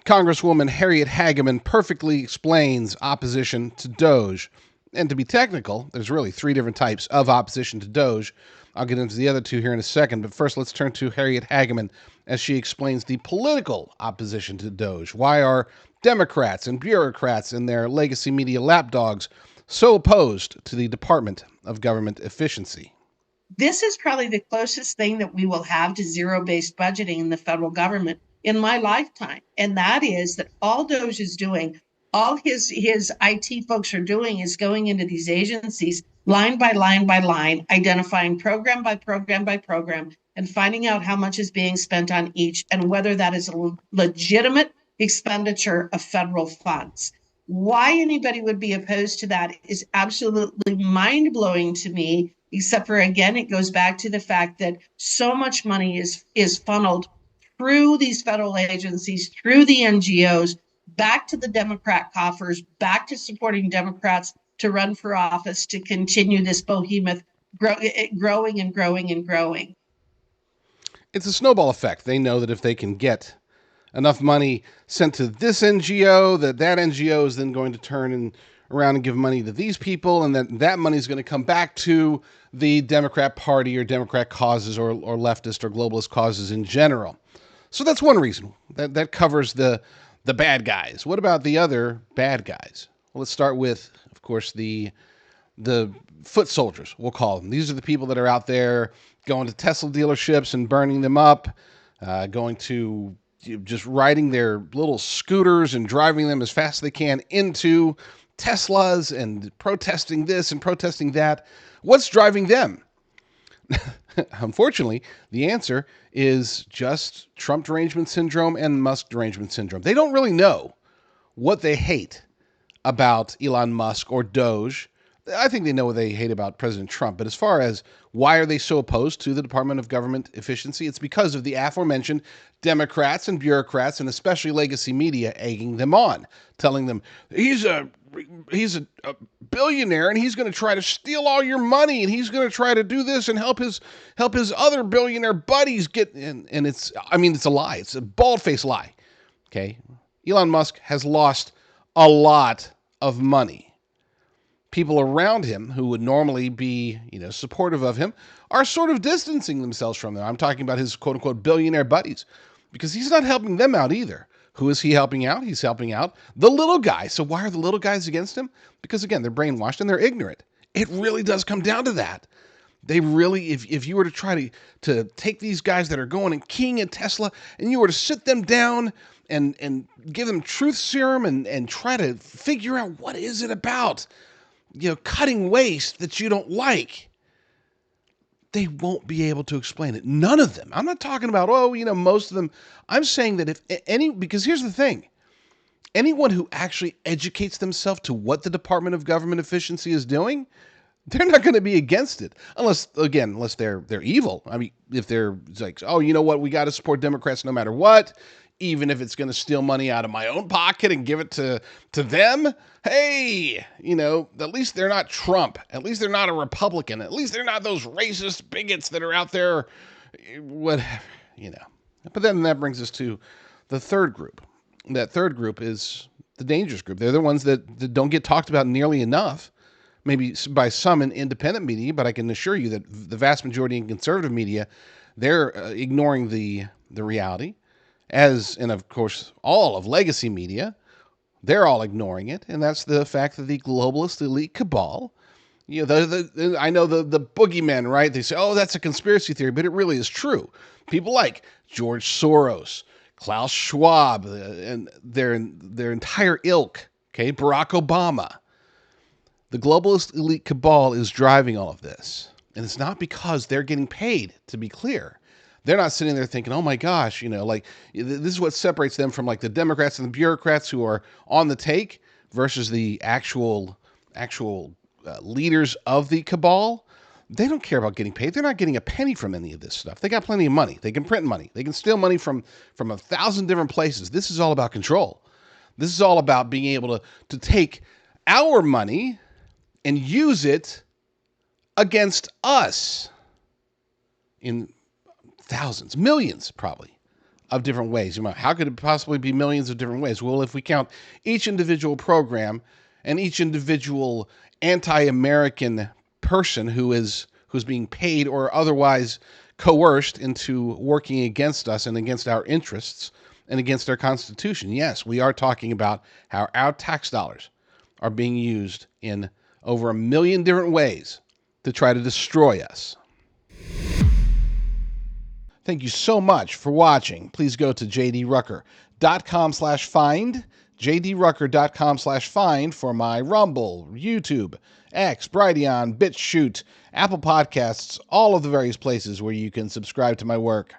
Congresswoman Harriet Hageman perfectly explains opposition to DOGE. And to be technical, there's really three different types of opposition to DOGE. I'll get into the other two here in a second, but first let's turn to Harriet Hageman as she explains the political opposition to DOGE. Why are Democrats and bureaucrats and their legacy media lapdogs so opposed to the Department of Government Efficiency? This is probably the closest thing that we will have to zero-based budgeting in the federal government in my lifetime. And that is that all DOGE is doing, all his IT folks are doing is going into these agencies line by line by line, identifying program by program by program, and finding out how much is being spent on each and whether that is a legitimate expenditure of federal funds. Why anybody would be opposed to that is absolutely mind-blowing to me, except for, again, it goes back to the fact that so much money is funneled through these federal agencies, through the NGOs, back to the Democrat coffers, back to supporting Democrats to run for office, to continue this behemoth growing and growing and growing. It's a snowball effect. They know that if they can get enough money sent to this NGO, that NGO is then going to turn around and give money to these people, and that money is going to come back to the Democrat Party or Democrat causes or leftist or globalist causes in general. So that's one reason. That covers the bad guys. What about the other bad guys? Well, let's start with, of course, the foot soldiers, we'll call them. These are the people that are out there going to Tesla dealerships and burning them up, going to just riding their little scooters and driving them as fast as they can into Teslas and protesting this and protesting that. What's driving them? Unfortunately, the answer is just Trump derangement syndrome and Musk derangement syndrome. They don't really know what they hate about Elon Musk or DOGE. I think they know what they hate about President Trump. But as far as why are they so opposed to the Department of Government Efficiency, it's because of the aforementioned Democrats and bureaucrats, and especially legacy media, egging them on, telling them he's a billionaire and he's going to try to steal all your money and he's going to try to do this and help his other billionaire buddies get. And it's a lie. It's a bald-faced lie. Okay, Elon Musk has lost a lot of money. People around him who would normally be, supportive of him are sort of distancing themselves from them. I'm talking about his quote-unquote billionaire buddies, because he's not helping them out either. Who is he helping out? He's helping out the little guy. So why are the little guys against him? Because, again, they're brainwashed and they're ignorant. It really does come down to that. They really, if you were to try to take these guys that are going and keying at Tesla and you were to sit them down and give them truth serum and try to figure out what is it about, cutting waste that you don't like, they won't be able to explain it. None of them. I'm not talking about, most of them. I'm saying that because here's the thing. Anyone who actually educates themselves to what the Department of Government Efficiency is doing, they're not going to be against it. Unless they're evil. I mean, if they're like, oh, you know what? We got to support Democrats no matter what. Even if it's going to steal money out of my own pocket and give it to them, hey, at least they're not Trump. At least they're not a Republican. At least they're not those racist bigots that are out there, whatever, But then that brings us to the third group. That third group is the dangerous group. They're the ones that don't get talked about nearly enough, maybe by some in independent media, but I can assure you that the vast majority in conservative media, they're ignoring the reality. And of course, all of legacy media, they're all ignoring it. And that's the fact that the Globalist Elite Cabal, I know the boogeymen, right? They say, oh, that's a conspiracy theory, but it really is true. People like George Soros, Klaus Schwab, and their entire ilk, okay, Barack Obama. The Globalist Elite Cabal is driving all of this. And it's not because they're getting paid, to be clear. They're not sitting there thinking, oh my gosh, this is what separates them from like the Democrats and the bureaucrats who are on the take versus the actual leaders of the cabal. They don't care about getting paid. They're not getting a penny from any of this stuff. They got plenty of money. They can print money. They can steal money from 1,000 different places. This is all about control. This is all about being able to take our money and use it against us in thousands, millions probably of different ways. How could it possibly be millions of different ways? Well, if we count each individual program and each individual anti-American person who's being paid or otherwise coerced into working against us and against our interests and against our Constitution, yes, we are talking about how our tax dollars are being used in over 1 million different ways to try to destroy us. Thank you so much for watching. Please go to jdrucker.com/find, jdrucker.com/find for my Rumble, YouTube, X, Brighteon, BitChute, Apple Podcasts, all of the various places where you can subscribe to my work.